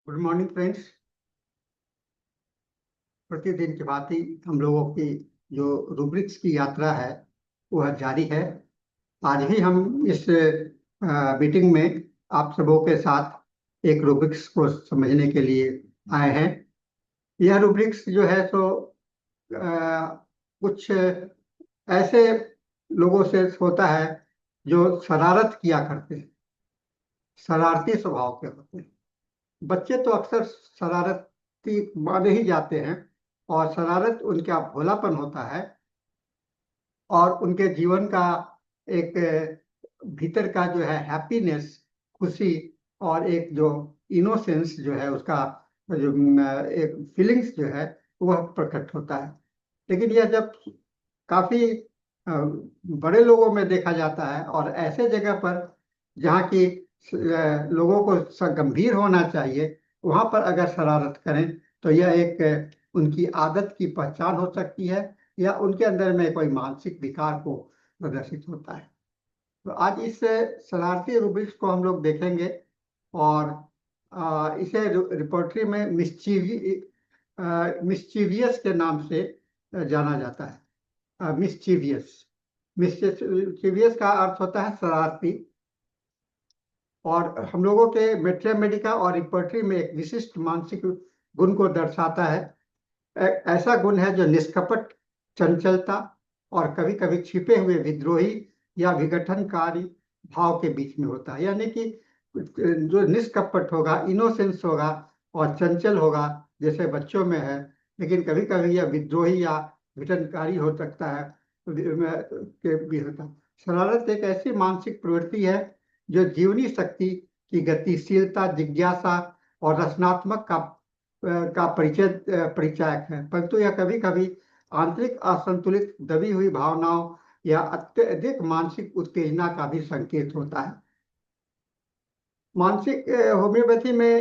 Good morning friends. प्रतिदिन की भांति हम लोगों की जो रूब्रिक्स की यात्रा है वह जारी है। आज भी हम इस मीटिंग में आप सबों के साथ एक रूब्रिक्स को समझने के लिए आए हैं। यह रूब्रिक्स जो है तो कुछ ऐसे लोगों से होता है जो शरारत किया करते हैं, शरारती स्वभाव के होते हैं। बच्चे तो अक्सर शरारती माने ही जाते हैं और शरारत उनका भोलापन होता है और उनके जीवन का एक भीतर का जो है हैप्पीनेस, खुशी और एक जो इनोसेंस जो है उसका जो एक फीलिंग्स जो है वह प्रकट होता है। लेकिन यह जब काफी बड़े लोगों में देखा जाता है और ऐसे जगह पर जहाँ की लोगों को गंभीर होना चाहिए वहां पर अगर शरारत करें तो यह एक उनकी आदत की पहचान हो सकती है या उनके अंदर में कोई मानसिक विकार को प्रदर्शित होता है। तो आज इस शरारती रूब्रिक्स को हम लोग देखेंगे और इसे रिपोर्टरी में मिस्चीवियस के नाम से जाना जाता है। मिस्चीवियस मिस्चीवियस का अर्थ होता है शरारती और हम लोगों के मैथमेटिका और रिपोर्टरी में एक विशिष्ट मानसिक गुण को दर्शाता है। ऐसा गुण है जो निष्कपट चंचलता और कभी कभी छिपे हुए विद्रोही या विघटनकारी भाव के बीच में होता है। यानी कि जो निष्कपट होगा, इनोसेंस होगा और चंचल होगा जैसे बच्चों में है, लेकिन कभी कभी यह विद्रोही या विघटनकारी हो सकता है के भी होता है। शरारत एक ऐसी मानसिक प्रवृत्ति है जो जीवनी शक्ति की गतिशीलता, जिज्ञासा और रचनात्मक का परिचायक है, परंतु यह कभी कभी आंतरिक असंतुलित दबी हुई भावनाओं या अत्यधिक मानसिक उत्तेजना का भी संकेत होता है। मानसिक होम्योपैथी में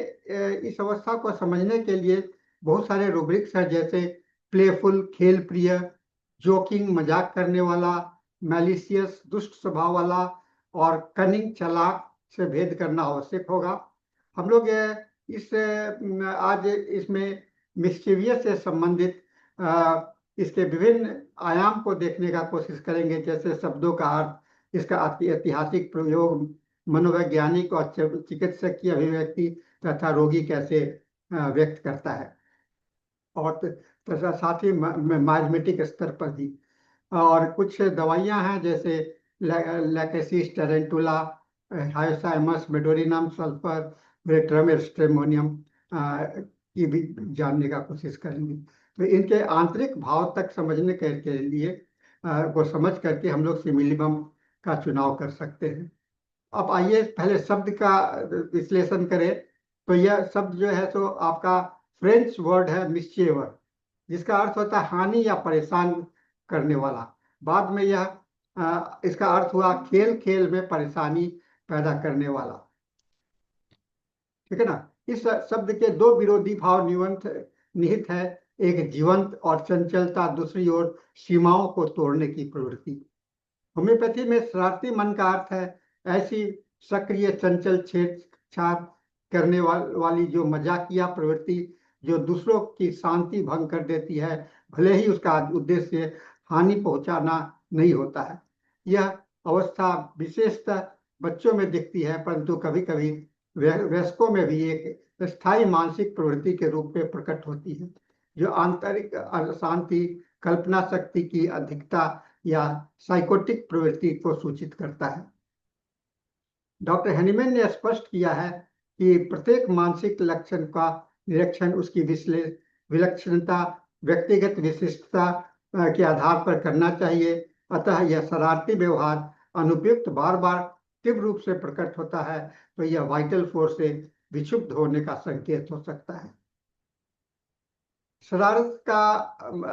इस अवस्था को समझने के लिए बहुत सारे रूब्रिक्स हैं, जैसे प्लेफुल खेल प्रिय, जोकिंग मजाक करने वाला, मैलिशियस दुष्ट स्वभाव वाला और कनिंग चालाक से भेद करना आवश्यक होगा। हम लोग आज इसमें मिस्चीवियस से संबंधित इसके विभिन्न आयाम को देखने का कोशिश करेंगे, जैसे शब्दों का अर्थ, इसका ऐतिहासिक प्रयोग, मनोवैज्ञानिक और चिकित्सकीय अभिव्यक्ति तथा रोगी कैसे व्यक्त करता है और तथा साथ ही मैथमेटिक स्तर पर भी। और कुछ दवाइयां हैं जैसे lachesis, tarentula, hyoscyamus, medorrhinum, sulphur, veratrum, stramonium की भी जानने का कोशिश करेंगे। तो इनके आंतरिक भाव तक समझने के लिए को समझ करके हम लोग सिमिलिबम का चुनाव कर सकते हैं। अब आइए पहले शब्द का विश्लेषण करें। तो यह शब्द जो है तो आपका फ्रेंच वर्ड है मिस्चीवर, जिसका अर्थ होता है हानि या परेशान करने वाला। बाद में यह इसका अर्थ हुआ खेल खेल में परेशानी पैदा करने वाला। ठीक है ना। इस शब्द के दो विरोधी भाव निहित है, एक जीवंत और चंचलता, दूसरी ओर सीमाओं को तोड़ने की प्रवृत्ति। होम्योपैथी में शरारती मन का अर्थ है ऐसी सक्रिय चंचल छेड़छाड़ करने वाली जो मजाकिया प्रवृत्ति जो दूसरों की शांति भंग कर देती है, भले ही उसका उद्देश्य हानि पहुंचाना नहीं होता है। यह अवस्था विशेषतः बच्चों में दिखती है, परंतु कभी कभी वयस्कों में भी एक स्थायी मानसिक प्रवृत्ति के रूप में प्रकट होती है, जो आंतरिक अशांति, कल्पना शक्ति की अधिकता या साइकोटिक प्रवृत्ति को सूचित करता है। डॉक्टर हेनीमैन ने स्पष्ट किया है कि प्रत्येक मानसिक लक्षण का निरीक्षण उसकी विलक्षणता, व्यक्तिगत विशिष्टता के आधार पर करना चाहिए। अतः यह शरारती व्यवहार अनुपयुक्त बार बार तीव्र रूप से प्रकट होता है तो यह वाइटल फोर्स से विक्षुब्ध होने का संकेत हो सकता है। शरारत का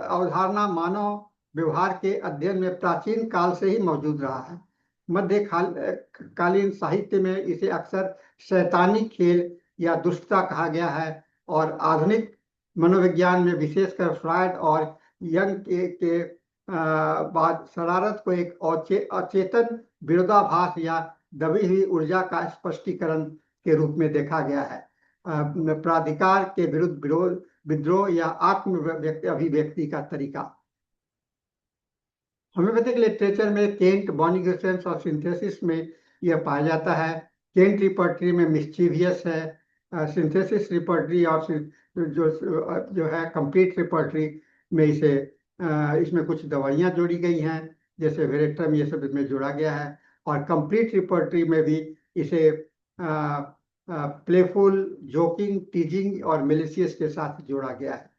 अवधारणा मानव व्यवहार के अध्ययन में प्राचीन काल से ही मौजूद रहा है। मध्यकालीन साहित्य में इसे अक्सर शैतानी खेल या दुष्टता कहा गया है और आधुनिक मनोविज्ञान में विशेषकर फ्रायड और यंग के बाद शरारत को एक अचेतन विरोधाभास या दबी हुई ऊर्जा का स्पष्टीकरण के रूप में देखा गया है। प्राधिकार के विरुद्ध विद्रोह या अभिव्यक्ति का तरीका। होम्योपैथिक लिटरेचर में केंट, बॉनी ग्रिसेम्स और सिंथेसिस में यह पाया जाता है। केंट रिपर्टरी में मिस्चीवियस है, सिंथेसिस रिपर्टरी और जो है कंप्लीट रिपर्टरी में इसमें कुछ दवाइयाँ जोड़ी गई हैं, जैसे वेरेट्रम, ये सब इसमें जोड़ा गया है। और कंप्लीट रिपर्टरी में भी इसे प्लेफुल, जोकिंग, टीजिंग और मेलिशियस के साथ जोड़ा गया है।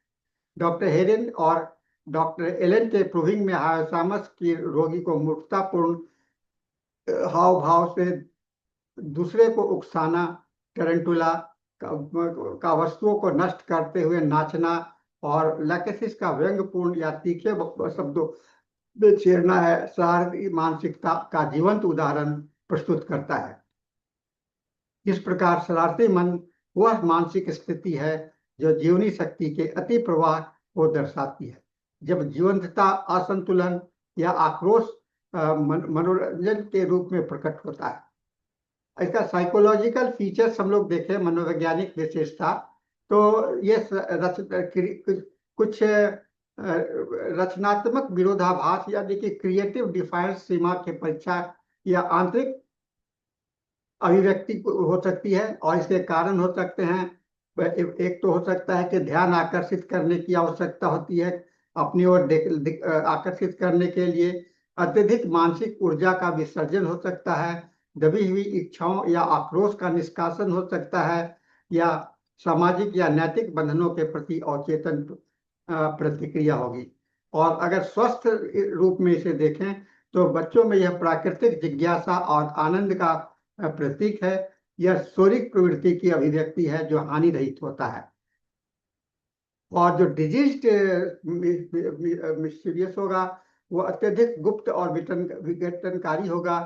डॉक्टर हेरेन और डॉक्टर एलन के प्रूविंग में हाइपोथैलेमस की रोगी को मूर्खतापूर्ण हाव भाव से दूसरे को उकसाना, टेरेंटुला का वस्तुओं को नष्ट करते हुए नाचना और लैकेसिस का व्यंग्यपूर्ण या तीखे शब्दों में छेड़ना है, शरारती मानसिकता का जीवंत उदाहरण प्रस्तुत करता है। इस प्रकार शरारती मन वह मानसिक स्थिति है जो जीवनी शक्ति के अति प्रवाह को दर्शाती है। जब जीवंतता असंतुलन या आक्रोश मनोरंजन के रूप में प्रकट होता है। इसका साइकोलॉजिकल फीचर्स हम लोग देखें, मनोवैज्ञानिक विशेषता, तो ये कुछ रचनात्मक विरोधाभास यानी कि क्रिएटिव डिफायंस सीमा के परीक्षा या आंतरिक अभिव्यक्ति हो सकती है। और इसके कारण हो सकते हैं, एक तो हो सकता है कि ध्यान आकर्षित करने की आवश्यकता होती है, अपनी ओर आकर्षित करने के लिए अत्यधिक मानसिक ऊर्जा का विसर्जन हो सकता है, दबी हुई इच्छाओं या आक्रोश का निष्कासन हो सकता है, या सामाजिक या नैतिक बंधनों के प्रति अवचेतन प्रतिक्रिया होगी। और अगर स्वस्थ रूप में इसे देखें तो बच्चों में यह प्राकृतिक जिज्ञासा और आनंद का प्रतीक है। यह शोरिक प्रवृत्ति की अभिव्यक्ति है जो हानि रहित होता है। और जो डिजीज्ड मिस्टीरियस होगा वो अत्यधिक गुप्त और विघटनकारी होगा,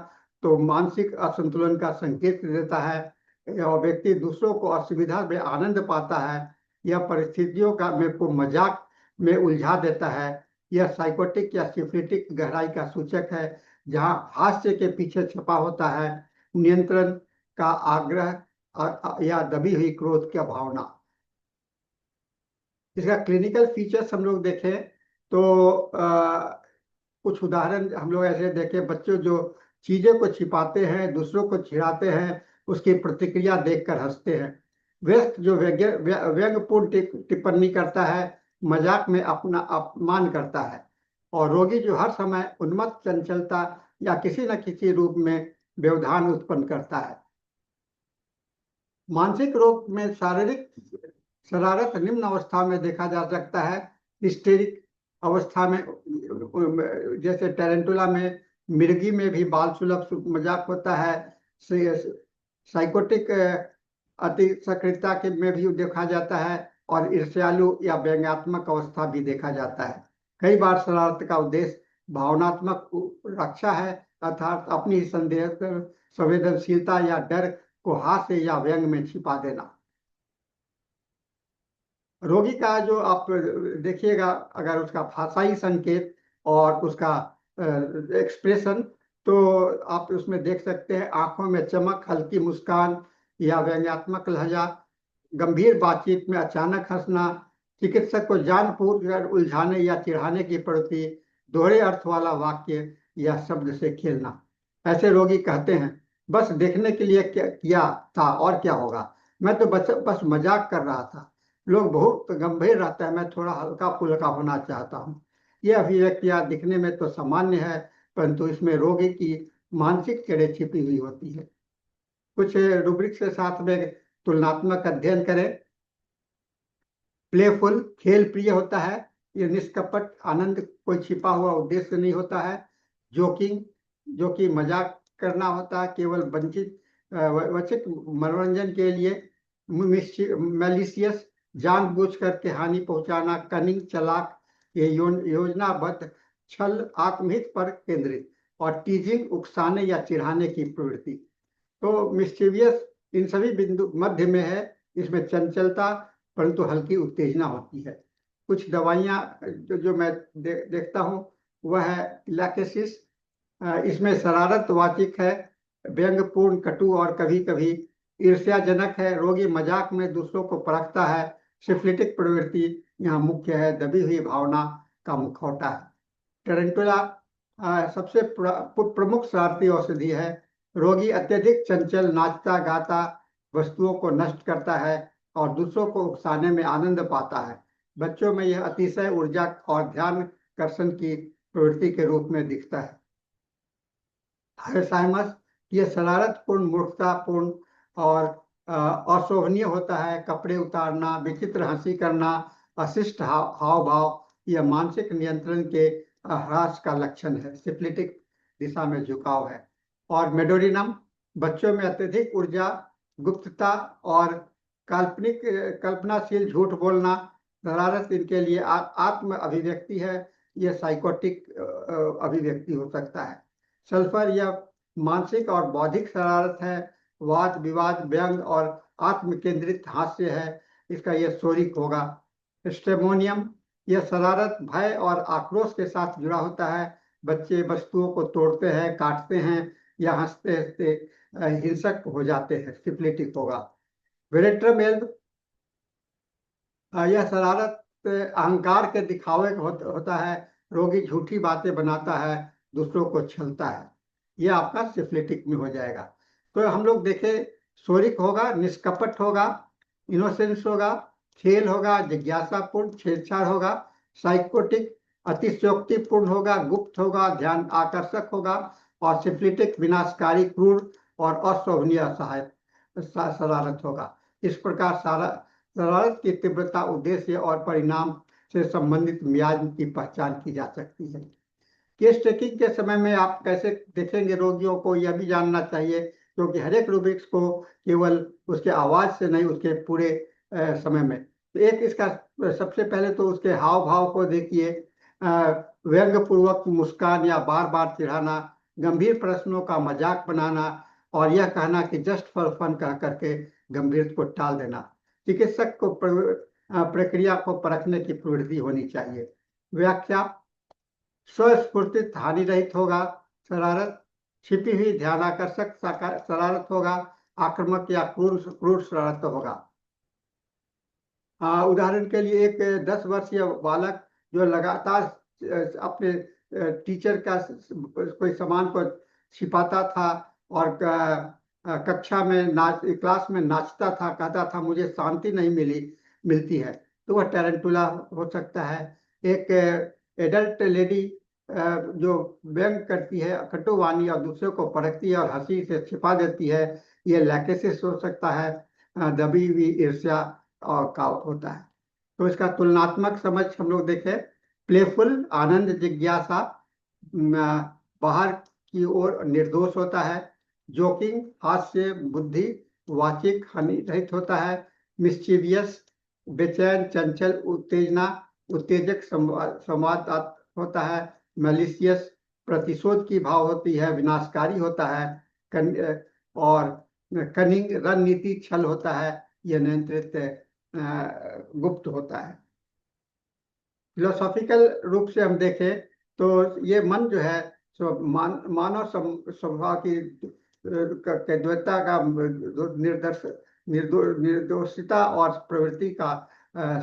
तो मानसिक असंतुलन का संकेत देता है और व्यक्ति दूसरों को असुविधा में आनंद पाता है। यह परिस्थितियों को मजाक में उलझा देता है। यह साइकोटिक या सिफिलिटिक गहराई का सूचक है, जहां हास्य के पीछे छुपा होता है नियंत्रण का आग्रह या दबी हुई क्रोध की भावना। इसका क्लिनिकल फीचर्स हम लोग देखें तो कुछ उदाहरण हम लोग ऐसे देखें, बच्चों जो चीजें को छिपाते हैं, दूसरों को छिड़ाते हैं, उसकी प्रतिक्रिया देखकर हंसते हैं। व्यस्त जो व्यंग्यपूर्ण टिप्पणी करता है, मजाक में अपना अपमान करता है। और रोगी जो हर समय उन्मत्त चंचलता या किसी न किसी रूप में व्यवधान उत्पन्न करता है। मानसिक रोग में शारीरिक शरारत निम्न अवस्था में देखा जा सकता है। हिस्टेरिक अवस्था में, जैसे टेरेंटुला में, मिर्गी में भी बाल सुलभ मजाक होता है। साइकोटिक अति सक्रियता के में भी देखा जाता है और ईर्ष्यालु या व्यंग्यात्मक अवस्था भी देखा जाता है। कई बार शरारत का उद्देश्य भावनात्मक रक्षा है, अर्थात अपनी संवेदनशीलता या डर को हास्य या व्यंग में छिपा देना। रोगी का जो आप देखिएगा, अगर उसका भाषाई संकेत और उसका एक्सप्रेशन, तो आप उसमें देख सकते हैं आंखों में चमक, हल्की मुस्कान या व्यंग्यात्मक लहजा, गंभीर बातचीत में अचानक हंसना, चिकित्सक को जानबूझकर उलझाने या चिढ़ाने की प्रवृत्ति, दोहरे अर्थ वाला वाक्य या शब्द से खेलना। ऐसे रोगी कहते हैं, बस देखने के लिए किया था और क्या होगा, मैं तो बस मजाक कर रहा था। लोग बहुत गंभीर रहता है, मैं थोड़ा हल्का फुल्का होना चाहता हूँ। यह अभिव्यक्तियां दिखने में तो सामान्य है, परंतु इसमें रोगी की मानसिक जड़ें छिपी हुई होती है। कुछ रूब्रिक के साथ में तुलनात्मक अध्ययन करें। प्लेफुल, खेल प्रिय होता है, यह निष्कपट आनंद, कोई छिपा हुआ उद्देश्य नहीं होता है। जोकिंग, जो कि मजाक करना होता है, केवल वंचित मनोरंजन के लिए। मैलिशियस, जानबूझकर के हानि पहुंचाना। कनिंग, चालाक, ये योजनाबद्ध छल, आत्महित पर केंद्रित। और टीजिंग, उकसाने या चिढ़ाने की प्रवृत्ति। तो मिस्चीवियस इन सभी बिंदु मध्य में है। इसमें चंचलता परंतु हल्की उत्तेजना होती है। कुछ दवाइयां जो मैं देखता हूं वह है लैकेसिस। इसमें शरारत वाचिक है, व्यंग्यपूर्ण, कटु और कभी कभी ईर्ष्याजनक है। रोगी मजाक में दूसरों को परखता है। सिफिलिटिक प्रवृत्ति यहाँ मुख्य है। दबी हुई भावना का मुखौटा है। टेरेंटुला सबसे प्रमुख शरारती औषधि है। रोगी अत्यधिक चंचल, नाचता गाता, वस्तुओं को नष्ट करता है और दूसरों को उकसाने में आनंद पाता है। बच्चों में यह अतिशय ऊर्जा और ध्यान कर्षण की प्रवृत्ति के रूप में दिखता है। हाइसाइमस यह शरारतपूर्ण, मूर्खतापूर्ण और अशोभनीय होता है। कपड़े उतारना, विचित्र हंसी करना, अशिष्ट हाव भाव यह मानसिक नियंत्रण के ह्रास का लक्षण है। सिफिलिटिक दिशा में झुकाव है। और मेडोरिनम बच्चों में अत्यधिक ऊर्जा, गुप्तता और कल्पनाशील झूठ बोलना। शरारत इनके लिए आत्म अभिव्यक्ति है। यह साइकोटिक अभिव्यक्ति हो सकता है। सल्फर यह मानसिक और बौद्धिक शरारत है। वाद विवाद, व्यंग और आत्म केंद्रित हास्य है। इसका यह शोरिक होगा। स्टेमोनियम यह शरारत भय और आक्रोश के साथ जुड़ा होता है। बच्चे वस्तुओं को तोड़ते हैं, काटते हैं या हंसते हंसते हिंसक हो जाते हैं। सिफिलिटिक होगा। वेरेट्रमेल्व यह शरारत अहंकार के दिखावे होता है। रोगी झूठी बातें बनाता है, दूसरों को छलता है। यह आपका सिफिलिटिक में हो जाएगा। तो हम लोग देखें, शोरिक होगा, निष्कपट होगा, इनोसेंस होगा, खेल होगा, जिज्ञासापूर्ण, छेड़छाड़ होगा। साइकोटिक अतिशयोक्तिपूर्ण होगा, गुप्त होगा, ध्यान आकर्षक होगा। और सिफिलिटिक विनाशकारी, क्रूर और अशोभनीय शरारत होगा। इस प्रकार शरारत की तीव्रता, उद्देश्य और परिणाम से संबंधित मियाज की पहचान की जा सकती है। केस टेकिंग के समय में आप कैसे देखेंगे रोगियों को, यह भी जानना चाहिए, क्योंकि हर एक रूब्रिक्स को केवल उसके आवाज से नहीं, उसके पूरे समय में। तो एक इसका सबसे पहले तो उसके हाव भाव को देखिए। व्यंग पूर्वक मुस्कान या बार बार चिढ़ाना, गंभीर प्रश्नों का मजाक बनाना और यह कहना कि जस्ट फॉर फन कह करके गंभीर को टाल देना। चिकित्सक को प्रक्रिया को परखने की प्रवृत्ति होनी चाहिए। व्याख्या, स्वस्फूर्तित हानि रहित होगा शरारत। छिपी हुई ध्यानाकर्षक शरारत होगा। आक्रामक या क्रूर शरारत होगा। उदाहरण के लिए एक 10 वर्षीय बालक जो लगातार अपने टीचर का कोई सामान को छिपाता था और कक्षा में क्लास में नाचता था, कहता था मुझे शांति नहीं मिलती है, तो वह टेरेंटुला हो सकता है। एक एडल्ट लेडी जो व्यंग करती है, कटुवाणी और दूसरों को परखती है और हंसी से छिपा देती है, यह लैकेसिस हो सकता है। दबी हुई ईर्ष्या और का होता है। तो इसका तुलनात्मक समझ हम लोग देखें। प्लेफुल आनंद, जिज्ञासा, बाहर की ओर निर्दोष होता है। जोकिंग हास्य, बुद्धि, वाचिक हानि रहित होता है। मिस्चीवियस बेचैन, चंचल, उत्तेजना, उत्तेजक संवाद होता है। मैलिशियस प्रतिशोध की भाव होती है। विनाशकारी होता है। और कनिंग रणनीति, छल होता है। यह नियंत्रित गुप्त होता है। फिलोसॉफिकल रूप से हम देखें तो ये मन जो है सो मानव स्वभाव की द्वैता का निर्दोषिता और प्रवृत्ति का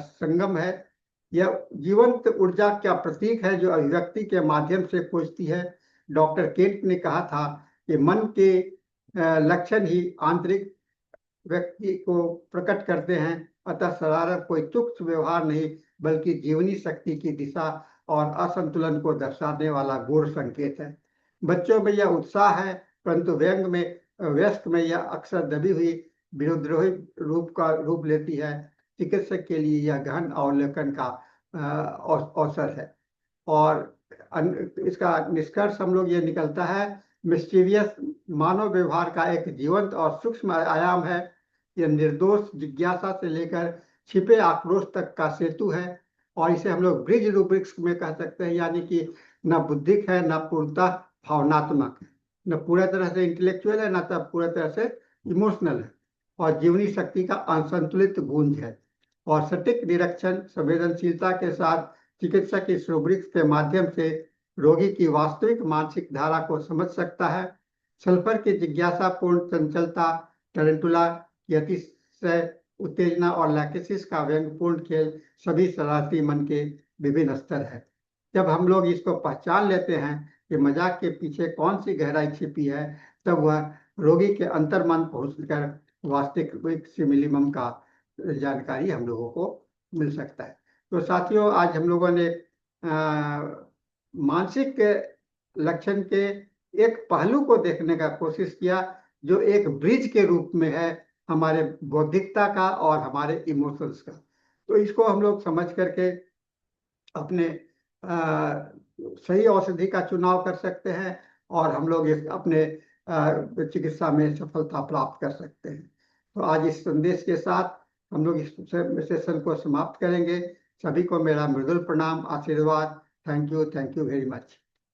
संगम है। यह जीवंत ऊर्जा का प्रतीक है जो अभिव्यक्ति के माध्यम से खोजती है। डॉक्टर केंट ने कहा था कि मन के लक्षण ही आंतरिक व्यक्ति को प्रकट करते हैं। अतः शरारत कोई तुच्छ व्यवहार नहीं, बल्कि जीवनी शक्ति की दिशा और असंतुलन को दर्शाने वाला गूढ़ संकेत है। बच्चों में यह उत्साह है, परंतु वयस्क में यह अक्सर दबी हुई विद्रोही रूप लेती है। चिकित्सक के लिए यह गहन अवलोकन का अवसर है। और इसका निष्कर्ष हम लोग ये निकलता है, मिस्टीरियस मानव व्यवहार का एक जीवंत और सूक्ष्म आयाम है। यह निर्दोष जिज्ञासा से लेकर छिपे आक्रोश तक का सेतु है। और इसे हम लोग ब्रिज रूब्रिक्स में कह सकते हैं, यानी कि न बुद्धिक है, न पूर्णतः भावनात्मक है, न पूरा तरह से इंटेलेक्चुअल है, न तब पूरा तरह से इमोशनल है। और जीवनी शक्ति का असंतुलित गूंज है। और सटीक निरीक्षण, संवेदनशीलता के साथ चिकित्सक इस रूब्रिक्स के माध्यम से रोगी की वास्तविक मानसिक धारा को समझ सकता है। सल्फर की जिज्ञासापूर्ण चंचलता, टेरेंटुला कि अतिशय उत्तेजना और लैकेसिस का व्यंग्यपूर्ण खेल सभी शरारती मन के विभिन्न स्तर है। जब हम लोग इसको पहचान लेते हैं कि मजाक के पीछे कौन सी गहराई छिपी है, तब वह रोगी के अंतर्मन पहुंचकर वास्तविक सिमिलिमम का जानकारी हम लोगों को मिल सकता है। तो साथियों, आज हम लोगों ने मानसिक लक्षण के एक पहलू को देखने का कोशिश किया, जो एक ब्रिज के रूप में है हमारे बौद्धिकता का और हमारे इमोशंस का। तो इसको हम लोग समझ करके अपने सही औषधि का चुनाव कर सकते हैं और हम लोग इस अपने चिकित्सा में सफलता प्राप्त कर सकते हैं। तो आज इस संदेश के साथ हम लोग इस सेशन को समाप्त करेंगे। सभी को मेरा मृदुल प्रणाम, आशीर्वाद। Thank you very much.